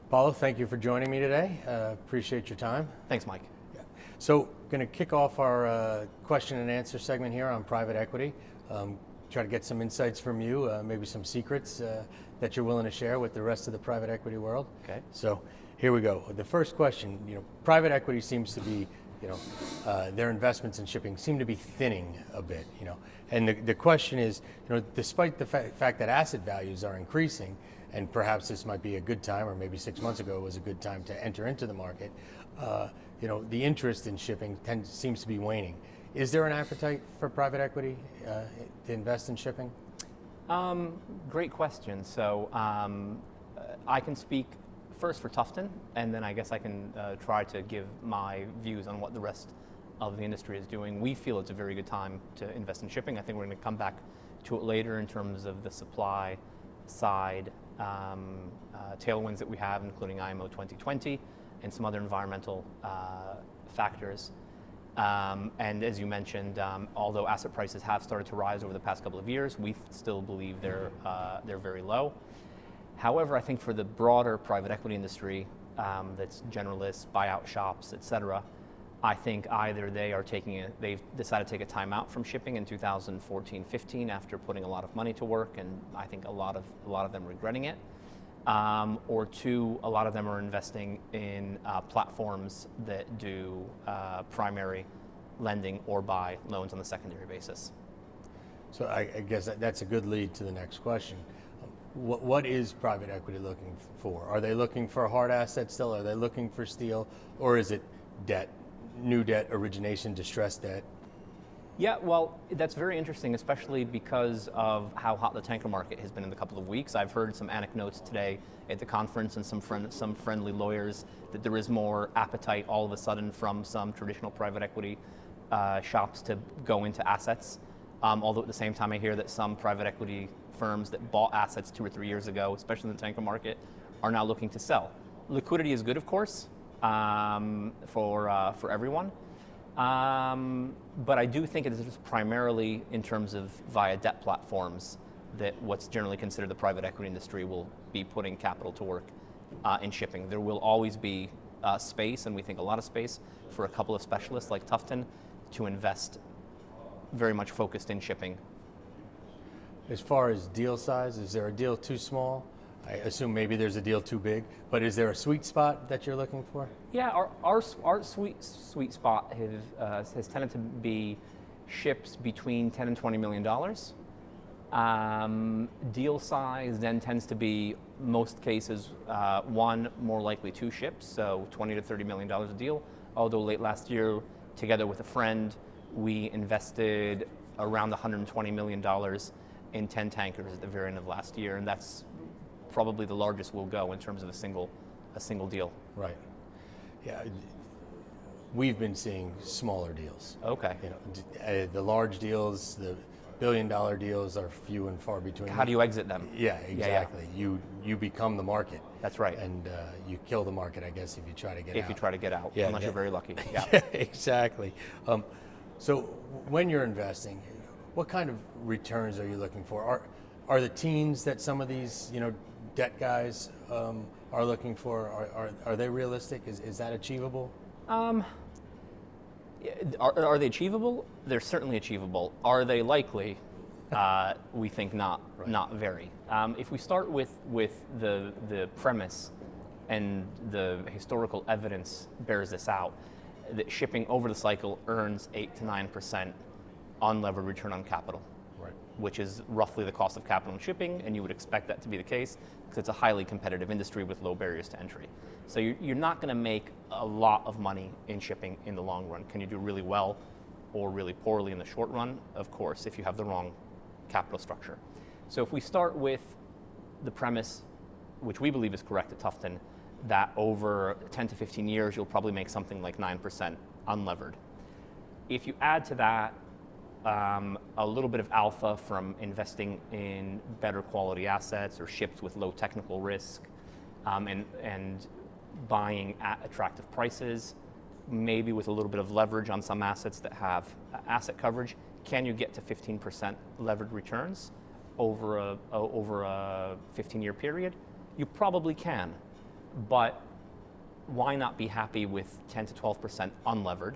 Paulo, thank you for joining me today. Appreciate your time. Thanks, Mike. Yeah. So, going to kick off our question and answer segment here on private equity. Try to get some insights from you, maybe some secrets that you're willing to share with the rest of the private equity world. Okay. So, here we go. The first question, private equity seems to be, their investments in shipping seem to be thinning a bit, And the question is, despite the fact that asset values are increasing, and perhaps this might be a good time, or maybe 6 months ago was a good time to enter into the market, the interest in shipping seems to be waning. Is there an appetite for private equity to invest in shipping? Great question. So I can speak first for Tufton, and then I guess I can try to give my views on what the rest of the industry is doing. We feel it's a very good time to invest in shipping. I think we're going to come back to it later in terms of the supply side tailwinds that we have, including IMO 2020 and some other environmental factors. And as you mentioned, although asset prices have started to rise over the past couple of years, we still believe they're very low. However, I think for the broader private equity industry, that's generalists, buyout shops, et cetera, I think either they've decided to take a time out from shipping in 2014-15 after putting a lot of money to work, and I think a lot of them regretting it. Or two, a lot of them are investing in platforms that do primary lending or buy loans on the secondary basis. So I guess that's a good lead to the next question. What is private equity looking for? Are they looking for hard assets still? Are they looking for steel? Or is it debt, new debt, origination, distressed debt? Yeah, well, that's very interesting, especially because of how hot the tanker market has been in the couple of weeks. I've heard some anecdotes today at the conference and some friendly lawyers that there is more appetite all of a sudden from some traditional private equity shops to go into assets. Although at the same time I hear that some private equity firms that bought assets 2 or 3 years ago, especially in the tanker market, are now looking to sell. Liquidity is good, of course, for everyone. But I do think it is primarily in terms of via debt platforms that what's generally considered the private equity industry will be putting capital to work in shipping. There will always be space, and we think a lot of space, for a couple of specialists like Tufton to invest very much focused in shipping. As far as deal size, is there a deal too small? I assume maybe there's a deal too big, but is there a sweet spot that you're looking for? Yeah, our sweet spot has tended to be ships between $10 and $20 million. Deal size then tends to be, most cases, one, more likely 2 ships, so $20 to $30 million a deal. Although late last year, together with a friend, we invested around $120 million in 10 tankers at the very end of last year, and that's probably the largest we'll go in terms of a single deal. Right. Yeah. We've been seeing smaller deals. Okay. The large deals, the billion-dollar deals are few and far between. How do you exit them? Yeah, exactly. Yeah. You become the market. That's right. And you kill the market, I guess, if you try to get out. If you try to get out, unless you're very lucky. Yeah. Yeah, exactly. So when you're investing, what kind of returns are you looking for? Are the teens that some of these debt guys are looking for, are they realistic? Is that achievable? Are they achievable? They're certainly achievable. Are they likely? We think not. Right. Not very. If we start with the premise, and the historical evidence bears this out, that shipping over the cycle earns 8 to 9% unlevered return on capital, right, which is roughly the cost of capital in shipping, and you would expect that to be the case because it's a highly competitive industry with low barriers to entry. So you're not going to make a lot of money in shipping in the long run. Can you do really well or really poorly in the short run? Of course, if you have the wrong capital structure. So if we start with the premise, which we believe is correct at Tufton, that over 10 to 15 years you'll probably make something like 9% unlevered. If you add to that a little bit of alpha from investing in better quality assets or ships with low technical risk, and buying at attractive prices, maybe with a little bit of leverage on some assets that have asset coverage, can you get to 15% levered returns over a 15-year period? You probably can, But why not be happy with 10 to 12% unlevered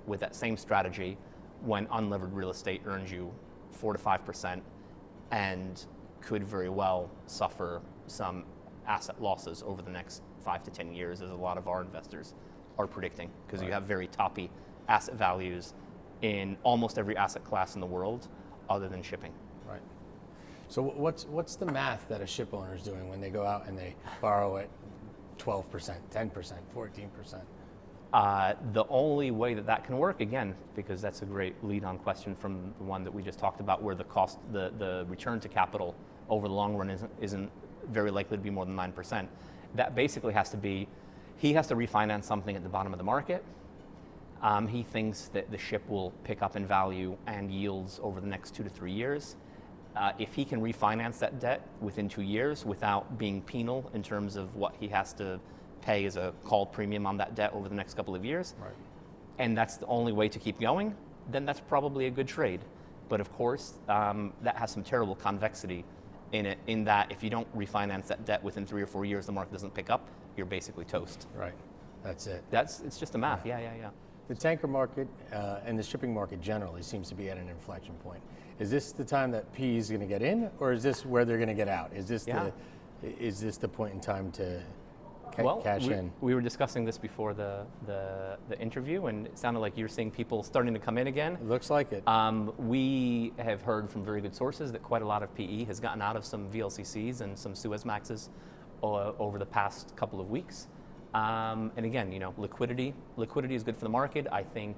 with that same strategy when unlevered real estate earns you 4 to 5% and could very well suffer some asset losses over the next 5 to 10 years, as a lot of our investors are predicting, because you have very toppy asset values in almost every asset class in the world other than shipping. Right. So what's the math that a ship owner is doing when they go out and they borrow at 12%, 10%, 14%? The only way that can work, again, because that's a great lead-on question from the one that we just talked about, where the cost, the return to capital over the long run isn't very likely to be more than 9%. That basically has to be, he has to refinance something at the bottom of the market. He thinks that the ship will pick up in value and yields over the next 2 to 3 years. If he can refinance that debt within 2 years without being penal in terms of what he has to pay as a call premium on that debt over the next couple of years, and that's the only way to keep going, then that's probably a good trade. But of course, that has some terrible convexity in it, in that if you don't refinance that debt within 3 or 4 years, the market doesn't pick up, you're basically toast. Right, that's it. It's just the math, yeah. The tanker market and the shipping market generally seems to be at an inflection point. Is this the time that PE is going to get in, or is this where they're going to get out? Is this the point in time to cash in? We were discussing this before the interview, and it sounded like you're seeing people starting to come in again. It looks like it. We have heard from very good sources that quite a lot of PE has gotten out of some VLCCs and some Suezmaxes over the past couple of weeks. And again, liquidity is good for the market. I think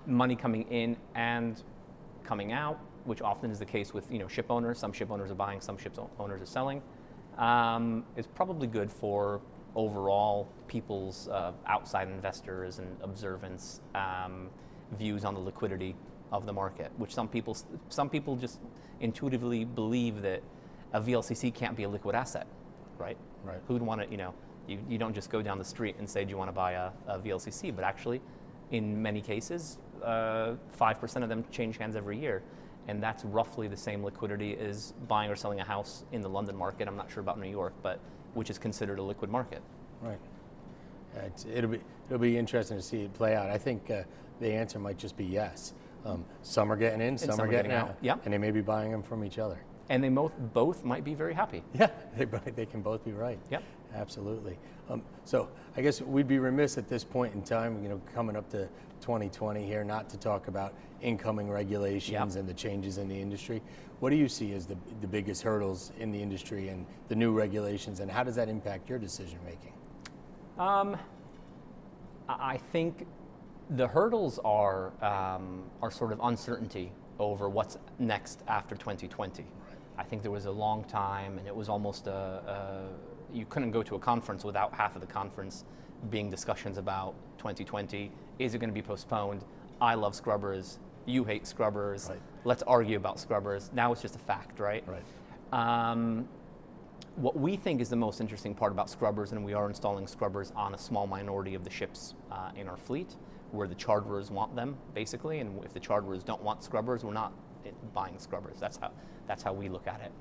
money coming in and coming out, which often is the case with ship owners. Some ship owners are buying, some ship owners are selling. Is probably good for overall people's outside investors and observants views on the liquidity of the market, which some people just intuitively believe that a VLCC can't be a liquid asset, right? Right. Who'd want to, you don't just go down the street and say, do you want to buy a VLCC? But actually, in many cases, 5% of them change hands every year. And that's roughly the same liquidity as buying or selling a house in the London market. I'm not sure about New York, but which is considered a liquid market. Right. It'll be interesting to see it play out. I think the answer might just be yes. Some are getting in, some are getting out. Yeah. And they may be buying them from each other. And they both might be very happy. Yeah, they can both be right. Yep. Absolutely. So I guess we'd be remiss at this point in time, coming up to 2020 here, not to talk about incoming regulations and the changes in the industry. What do you see as the biggest hurdles in the industry and the new regulations, and how does that impact your decision making? I think the hurdles are sort of uncertainty over what's next after 2020. Right. I think there was a long time, and it was almost you couldn't go to a conference without half of the conference being discussions about 2020. Is it going to be postponed? I love scrubbers. You hate scrubbers. Right. Let's argue about scrubbers. Now it's just a fact, right? Right. What we think is the most interesting part about scrubbers, and we are installing scrubbers on a small minority of the ships in our fleet, where the charterers want them, basically, and if the charterers don't want scrubbers, we're not buying scrubbers. That's how we look at it.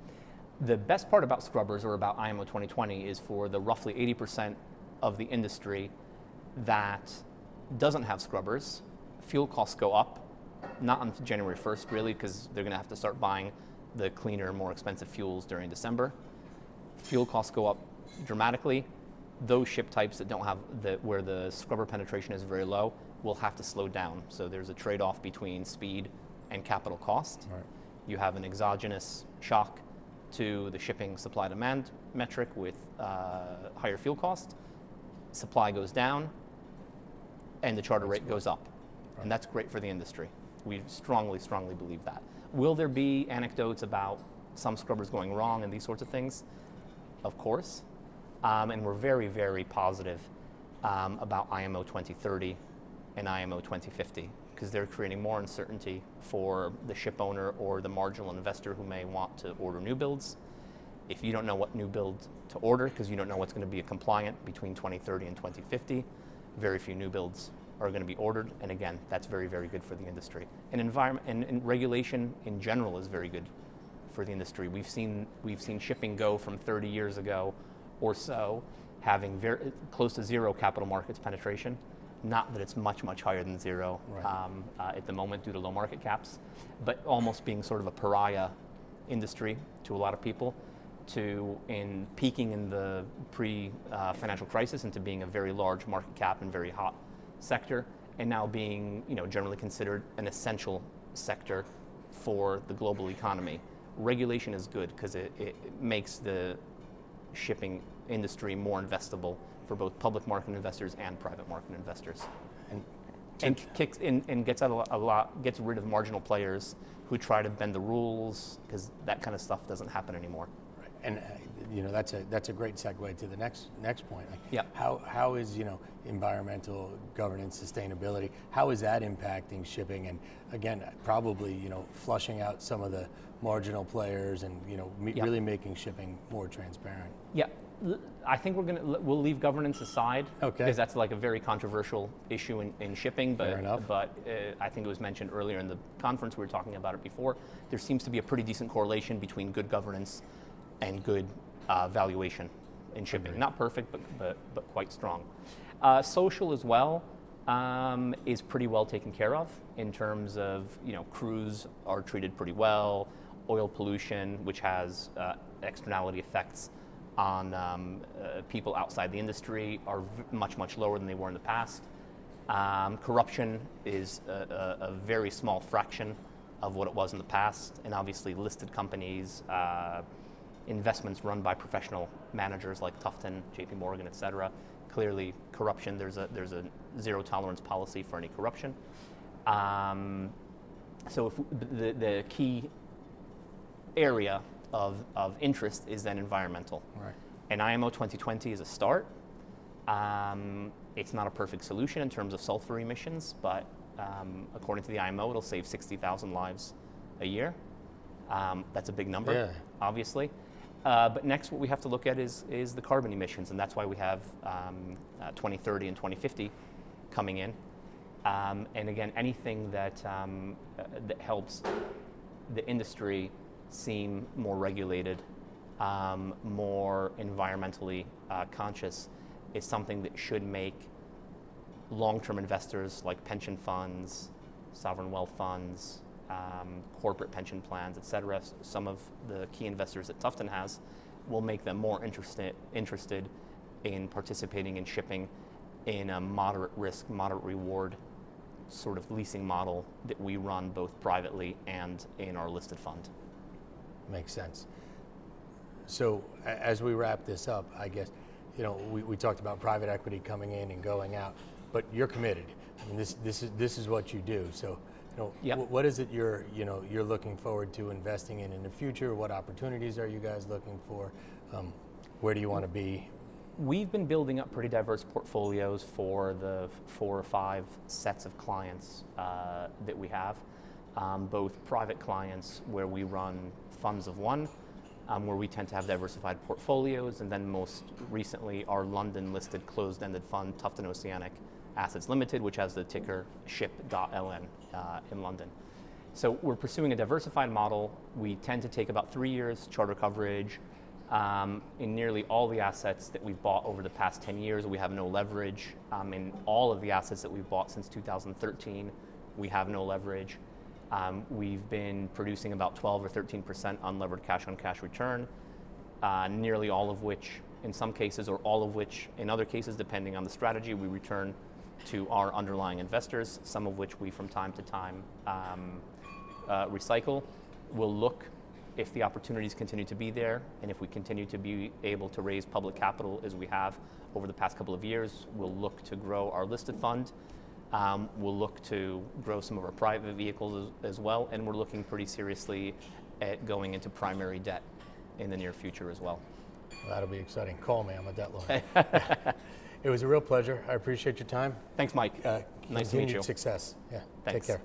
The best part about scrubbers, or about IMO 2020, is for the roughly 80% of the industry that doesn't have scrubbers, fuel costs go up, not on January 1st, really, because they're going to have to start buying the cleaner, more expensive fuels during December. Fuel costs go up dramatically. Those ship types that don't have where the scrubber penetration is very low will have to slow down. So there's a trade-off between speed and capital cost. Right. You have an exogenous shock to the shipping supply-demand metric with higher fuel cost. Supply goes down, and the charter rate goes up. Right. And that's great for the industry. We strongly, strongly believe that. Will there be anecdotes about some scrubbers going wrong and these sorts of things? Of course. And we're very, very positive about IMO 2030 and IMO 2050, because they're creating more uncertainty for the ship owner or the marginal investor who may want to order new builds. If you don't know what new build to order, because you don't know what's going to be compliant between 2030 and 2050, very few new builds are going to be ordered. And again, that's very, very good for the industry. And environment and regulation in general is very good for the industry. We've seen shipping go from 30 years ago or so having very close to zero capital markets penetration. Not that it's much, much higher than zero at the moment due to low market caps, but almost being sort of a pariah industry to a lot of people, to in peaking in the pre-financial crisis into being a very large market cap and very hot sector, and now being generally considered an essential sector for the global economy. Regulation is good because it makes the shipping industry more investable for both public market investors and private market investors, and gets rid of marginal players who try to bend the rules, because that kind of stuff doesn't happen anymore. Right. And that's a great segue to the next point. Like, yeah. How is environmental governance, sustainability, how is that impacting shipping? And again, probably flushing out some of the marginal players and really making shipping more transparent. Yeah. I think we'll leave governance aside, because that's like a very controversial issue in shipping. But I think it was mentioned earlier in the conference, we were talking about it before. There seems to be a pretty decent correlation between good governance and good valuation in shipping. Agreed. Not perfect, but quite strong. Social as well is pretty well taken care of in terms of crews are treated pretty well. Oil pollution, which has externality effects on people outside the industry, are much, much lower than they were in the past. Corruption is a very small fraction of what it was in the past, and obviously listed companies, investments run by professional managers like Tufton, JP Morgan, et cetera. Clearly corruption, there's a zero tolerance policy for any corruption. So if the key area of interest is then environmental. Right. And IMO 2020 is a start. It's not a perfect solution in terms of sulfur emissions, but according to the IMO, it'll save 60,000 lives a year. That's a big number, obviously. But next, what we have to look at is the carbon emissions, and that's why we have 2030 and 2050 coming in. And again, anything that helps the industry seem more regulated, more environmentally conscious, is something that should make long-term investors like pension funds, sovereign wealth funds, corporate pension plans, et cetera, some of the key investors that Tufton has, will make them more interested in participating in shipping in a moderate risk, moderate reward sort of leasing model that we run both privately and in our listed fund. Makes sense. So as we wrap this up, I guess, we talked about private equity coming in and going out, but you're committed. I mean, this is what you do. So, what is it you're looking forward to investing in the future? What opportunities are you guys looking for? Where do you want to be? We've been building up pretty diverse portfolios for the 4 or 5 sets of clients that we have. Both private clients where we run funds of one, where we tend to have diversified portfolios, and then most recently our London-listed closed-ended fund, Tufton Oceanic Assets Limited, which has the ticker SHIP.LN in London. So we're pursuing a diversified model. We tend to take about 3 years charter coverage. In nearly all the assets that we've bought over the past 10 years, we have no leverage. In all of the assets that we've bought since 2013, we have no leverage. We've been producing about 12 or 13% unlevered cash-on-cash return, nearly all of which, in some cases, or all of which, in other cases, depending on the strategy, we return to our underlying investors, some of which we, from time to time, recycle. We'll look if the opportunities continue to be there, and if we continue to be able to raise public capital as we have over the past couple of years, we'll look to grow our listed fund. We'll look to grow some of our private vehicles as well, and we're looking pretty seriously at going into primary debt in the near future as well. That'll be exciting. Call me, I'm a debt lawyer. It was a real pleasure. I appreciate your time. Thanks, Mike. Nice to meet you. Success. Yeah. Thanks. Take care.